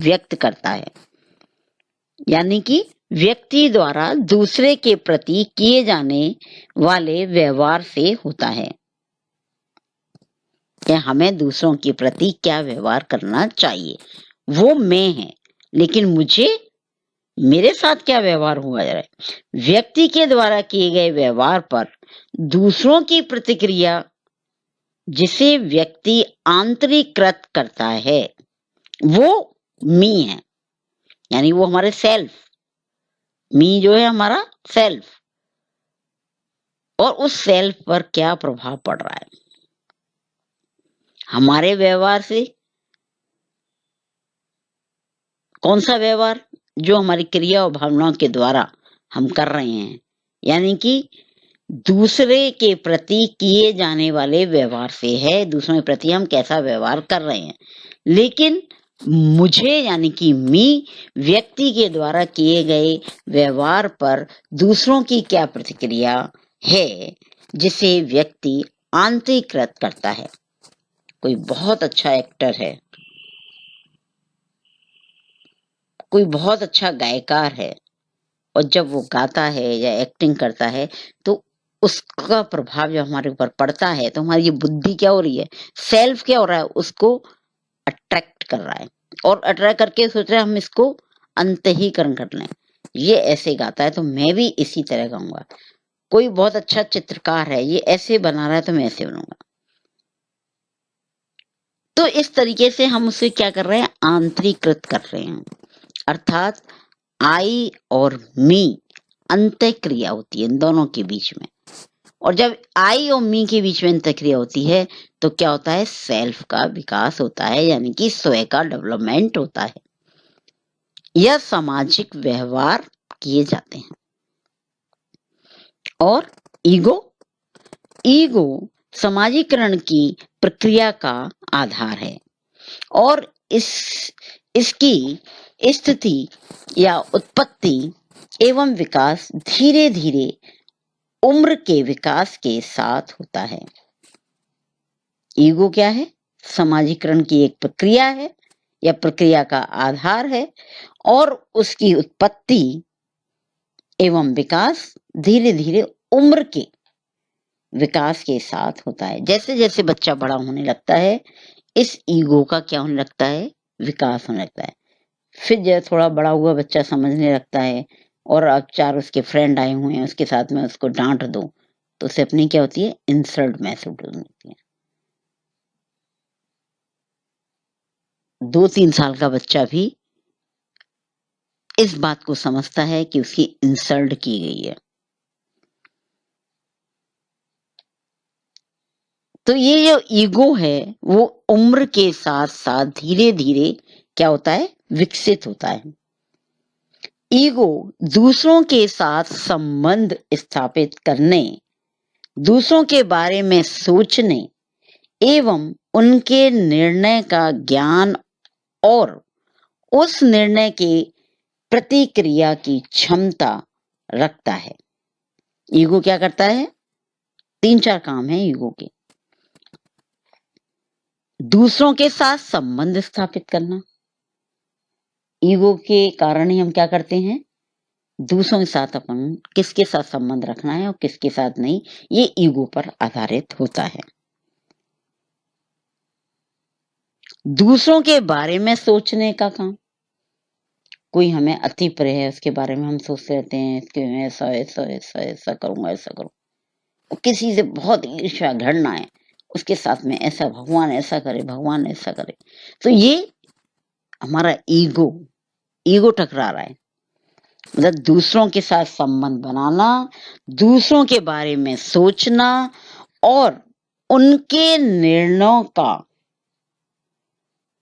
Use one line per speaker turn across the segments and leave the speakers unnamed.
व्यक्त करता है, यानी कि व्यक्ति द्वारा दूसरे के प्रति किए जाने वाले व्यवहार से होता है कि हमें दूसरों के प्रति क्या व्यवहार करना चाहिए। वो मैं है, लेकिन मुझे मेरे साथ क्या व्यवहार हुआ जा रहा है। व्यक्ति के द्वारा किए गए व्यवहार पर दूसरों की प्रतिक्रिया, जिसे व्यक्ति आंतरिकृत करता है, वो मी है, यानी वो हमारे सेल्फ, मी जो है हमारा सेल्फ, और उस सेल्फ पर क्या प्रभाव पड़ रहा है हमारे व्यवहार से। कौन सा व्यवहार? जो हमारी क्रिया और भावनाओं के द्वारा हम कर रहे हैं, यानी कि दूसरे के प्रति किए जाने वाले व्यवहार से है, दूसरों के प्रति हम कैसा व्यवहार कर रहे हैं। लेकिन मुझे, यानी कि मी, व्यक्ति के द्वारा किए गए व्यवहार पर दूसरों की क्या प्रतिक्रिया है, जिसे व्यक्ति आंतरिकृत करता है। कोई बहुत अच्छा एक्टर है, कोई बहुत अच्छा गायकार है, और जब वो गाता है या एक्टिंग करता है तो उसका प्रभाव जब हमारे ऊपर पड़ता है तो हमारी ये बुद्धि क्या हो रही है, सेल्फ क्या हो रहा है, उसको अट्रैक्ट कर रहा है, और अट्रैक्ट करके सोच रहा है हम इसको अंतहीकरण कर लें। ये ऐसे गाता है तो मैं भी इसी तरह गाऊंगा। कोई बहुत अच्छा चित्रकार है, ये ऐसे बना रहा है तो मैं ऐसे बनाऊंगा। तो इस तरीके से हम उसे क्या कर रहे हैं, आंतरिकृत कर रहे हैं। अर्थात आई और मी अंतःक्रिया होती है इन दोनों के बीच में, और जब आई और मी के बीच में अंतःक्रिया होती है तो क्या होता है, सेल्फ का विकास होता है, यानी कि स्वयं का डेवलपमेंट होता है। यह सामाजिक व्यवहार किए जाते हैं। और ईगो समाजीकरण की प्रक्रिया का आधार है, और इसकी स्थिति या उत्पत्ति एवं विकास धीरे धीरे उम्र के विकास के साथ होता है। ईगो क्या है, समाजीकरण की एक प्रक्रिया है या प्रक्रिया का आधार है, और उसकी उत्पत्ति एवं विकास धीरे धीरे उम्र के विकास के साथ होता है। जैसे जैसे बच्चा बड़ा होने लगता है, इस ईगो का क्या होने लगता है, विकास होने लगता है। फिर जब थोड़ा बड़ा हुआ बच्चा समझने लगता है, और अब चार उसके फ्रेंड आए हुए हैं, उसके साथ में उसको डांट दो तो उसे अपनी क्या होती है, इंसल्ट महसूस होती है। 2-3 साल का बच्चा भी इस बात को समझता है कि उसकी इंसल्ट की गई है। तो ये जो ईगो है वो उम्र के साथ साथ धीरे धीरे क्या होता है, विकसित होता है। ईगो दूसरों के साथ संबंध स्थापित करने, दूसरों के बारे में सोचने एवं उनके निर्णय का ज्ञान और उस निर्णय के प्रतिक्रिया की क्षमता रखता है। ईगो क्या करता है, 3-4 काम है ईगो के। दूसरों के साथ संबंध स्थापित करना, ईगो के कारण ही हम क्या करते हैं, दूसरों के साथ अपन किसके साथ संबंध रखना है और किसके साथ नहीं, ये ईगो पर आधारित होता है। दूसरों के बारे में सोचने का काम, कोई हमें अति प्रिय है, उसके बारे में हम सोचते रहते हैं, इसके मैं ऐसा ऐसा ऐसा ऐसा करूंगा, ऐसा करूं। किसी से बहुत ईर्ष्या घृणा है, उसके साथ में ऐसा, भगवान ऐसा करे, भगवान ऐसा करे। तो ये हमारा ईगो टकरा रहा है। मतलब दूसरों के साथ संबंध बनाना, दूसरों के बारे में सोचना और उनके निर्णयों का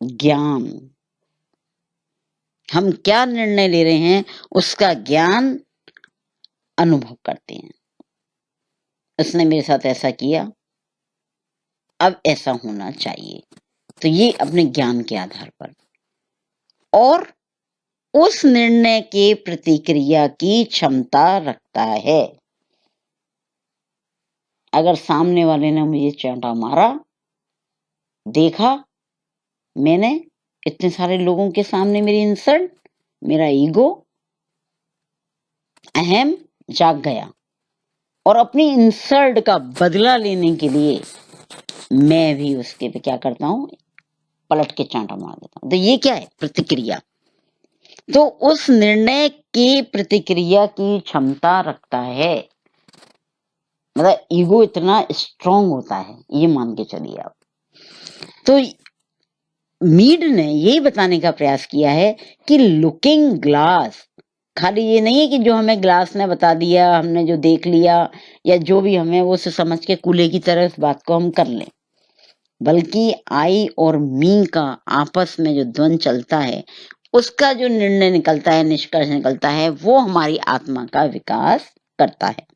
ज्ञान, हम क्या निर्णय ले रहे हैं उसका ज्ञान अनुभव करते हैं। उसने मेरे साथ ऐसा किया, अब ऐसा होना चाहिए, तो ये अपने ज्ञान के आधार पर, और उस निर्णय के प्रतिक्रिया की क्षमता रखता है। अगर सामने वाले ने मुझे चांटा मारा, देखा मैंने, इतने सारे लोगों के सामने मेरी इंसल्ट, मेरा ईगो, अहम जाग गया और अपनी इंसल्ट का बदला लेने के लिए मैं भी उसके पे क्या करता हूं, पलट के चांटा मार देता हूं। तो ये क्या है, प्रतिक्रिया। तो उस निर्णय की प्रतिक्रिया की क्षमता रखता है, मतलब ईगो इतना स्ट्रांग होता है, ये मान के चलिए आप। तो मीड ने यही बताने का प्रयास किया है कि लुकिंग ग्लास खाली ये नहीं है कि जो हमें ग्लास ने बता दिया, हमने जो देख लिया या जो भी हमें वो समझ के कूले की तरह इस बात को हम कर लें, बल्कि आई और मी का आपस में जो द्वंद चलता है, उसका जो निर्णय निकलता है, निष्कर्ष निकलता है, वो हमारी आत्मा का विकास करता है।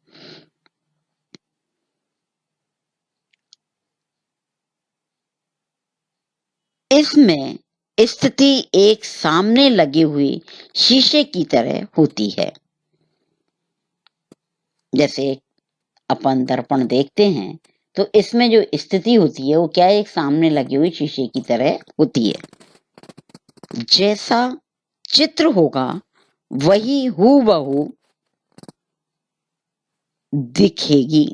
इसमें स्थिति एक सामने लगे हुए शीशे की तरह होती है। जैसे अपन दर्पण देखते हैं तो इसमें जो स्थिति होती है वो क्या है, एक सामने लगे हुए शीशे की तरह होती है। जैसा चित्र होगा वही हूबहू दिखेगी।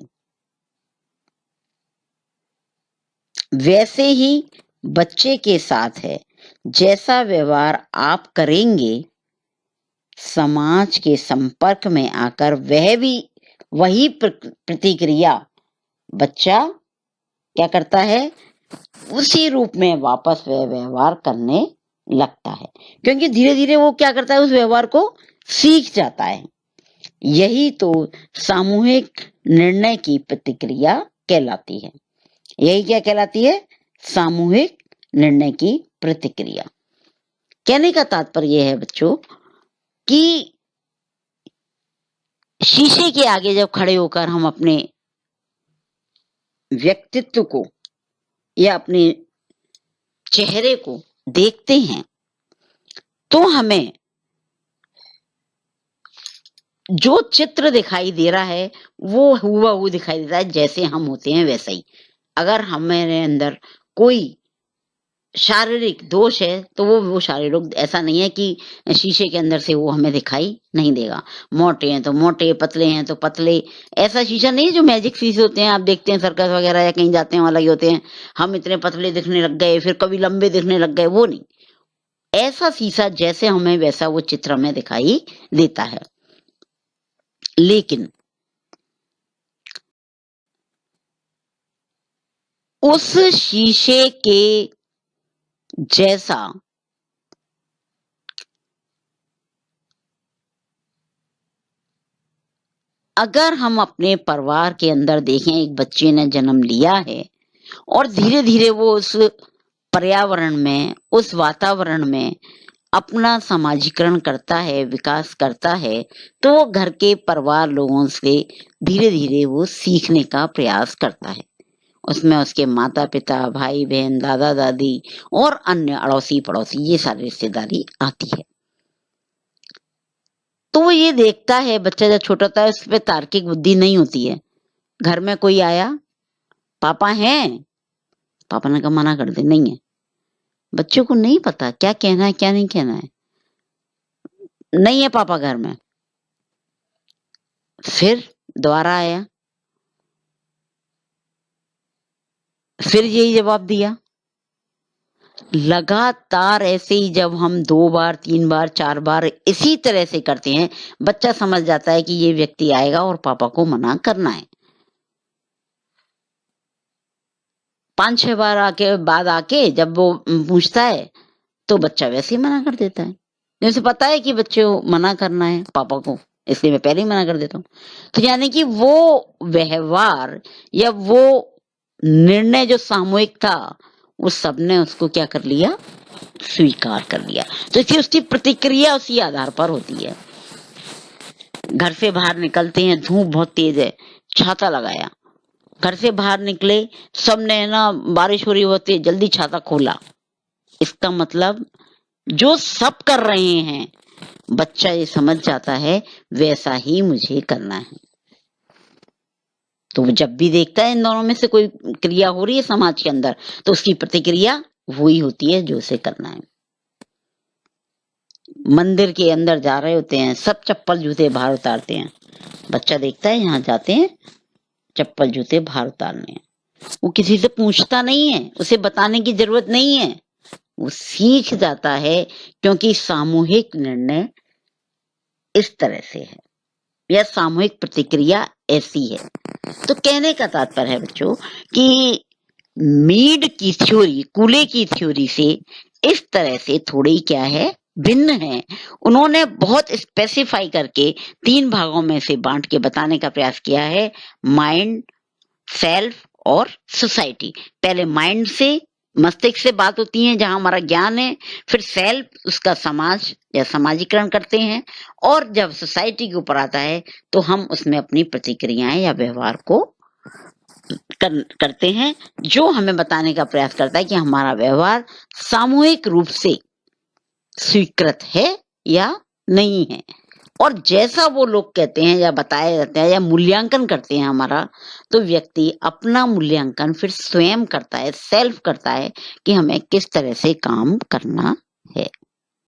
वैसे ही बच्चे के साथ है, जैसा व्यवहार आप करेंगे, समाज के संपर्क में आकर वह भी वही प्रतिक्रिया बच्चा क्या करता है, उसी रूप में वापस वह व्यवहार करने लगता है, क्योंकि धीरे धीरे वो क्या करता है, उस व्यवहार को सीख जाता है। यही तो सामूहिक निर्णय की प्रतिक्रिया कहलाती है। यही क्या कहलाती है, सामूहिक निर्णय की प्रतिक्रिया। कहने का तात्पर्य यह है बच्चों कि शीशे के आगे जब खड़े होकर हम अपने व्यक्तित्व को या अपने चेहरे को देखते हैं तो हमें जो चित्र दिखाई दे रहा है वो हूबहू दिखाई देता है, जैसे हम होते हैं वैसा ही। अगर हमारे अंदर कोई शारीरिक दोष है तो वो शारीरिक ऐसा नहीं है कि शीशे के अंदर से वो हमें दिखाई नहीं देगा। मोटे हैं तो मोटे, पतले हैं तो पतले, ऐसा शीशा नहीं है जो मैजिक शीशे होते हैं, आप देखते हैं सर्कस वगैरह या कहीं जाते हैं वहां लगे होते हैं, हम इतने पतले दिखने लग गए, फिर कभी लंबे दिखने लग गए, वो नहीं। ऐसा शीशा जैसे हमें वैसा वो चित्र हमें दिखाई देता है। लेकिन उस शीशे के जैसा अगर हम अपने परिवार के अंदर देखें, एक बच्चे ने जन्म लिया है और धीरे धीरे वो उस पर्यावरण में, उस वातावरण में अपना समाजीकरण करता है, विकास करता है, तो वो घर के परिवार लोगों से धीरे धीरे वो सीखने का प्रयास करता है। उसमें उसके माता पिता, भाई बहन, दादा दादी और अन्य अड़ोसी पड़ोसी, ये सारी रिश्तेदारी आती है। तो वो ये देखता है, बच्चा जब छोटा होता है उस पे तार्किक बुद्धि नहीं होती है। घर में कोई आया, पापा हैं, पापा ने कहा मना कर दे, नहीं है। बच्चों को नहीं पता क्या कहना है क्या नहीं कहना है, नहीं है पापा घर में। फिर दोबारा आया, फिर यही जवाब दिया। लगातार ऐसे ही जब हम 2 बार 3 बार 4 बार इसी तरह से करते हैं, बच्चा समझ जाता है कि ये व्यक्ति आएगा और पापा को मना करना है। 5-6 बार आके जब वो पूछता है तो बच्चा वैसे ही मना कर देता है। जैसे पता है कि बच्चे को मना करना है पापा को, इसलिए मैं पहले ही मना कर देता हूँ। तो यानी कि वो व्यवहार या वो निर्णय जो सामूहिक था, वो सबने उसको क्या कर लिया, स्वीकार कर लिया। तो इसलिए उसकी प्रतिक्रिया उसी आधार पर होती है। घर से बाहर निकलते हैं, धूप बहुत तेज है, छाता लगाया। घर से बाहर निकले, सबने ना बारिश हो रही होती है, जल्दी छाता खोला। इसका मतलब जो सब कर रहे हैं, बच्चा ये समझ जाता है वैसा ही मुझे करना है। तो वो जब भी देखता है इन दोनों में से कोई क्रिया हो रही है समाज के अंदर, तो उसकी प्रतिक्रिया वही होती है जो उसे करना है। मंदिर के अंदर जा रहे होते हैं, सब चप्पल जूते बाहर उतारते हैं। बच्चा देखता है यहाँ जाते हैं चप्पल जूते बाहर उतारने हैं। वो किसी से पूछता नहीं है, उसे बताने की जरूरत नहीं है, वो सीख जाता है, क्योंकि सामूहिक निर्णय इस तरह से है या सामूहिक प्रतिक्रिया ऐसी है। तो कहने का तात्पर्य है बच्चों कि मीड की थ्योरी, कूले की थ्योरी से इस तरह से थोड़ी क्या है, भिन्न है। उन्होंने बहुत स्पेसिफाई करके 3 भागों में से बांट के बताने का प्रयास किया है, माइंड, सेल्फ और सोसाइटी। पहले माइंड से, मस्तिष्क से बात होती है जहां हमारा ज्ञान है, फिर सेल्फ उसका समाज या समाजीकरण करते हैं, और जब सोसाइटी के ऊपर आता है तो हम उसमें अपनी प्रतिक्रियाएं या व्यवहार को करते हैं, जो हमें बताने का प्रयास करता है कि हमारा व्यवहार सामूहिक रूप से स्वीकृत है या नहीं है। और जैसा वो लोग कहते हैं या बताए जाते हैं या मूल्यांकन करते हैं हमारा, तो व्यक्ति अपना मूल्यांकन फिर स्वयं करता है, सेल्फ करता है कि हमें किस तरह से काम करना है।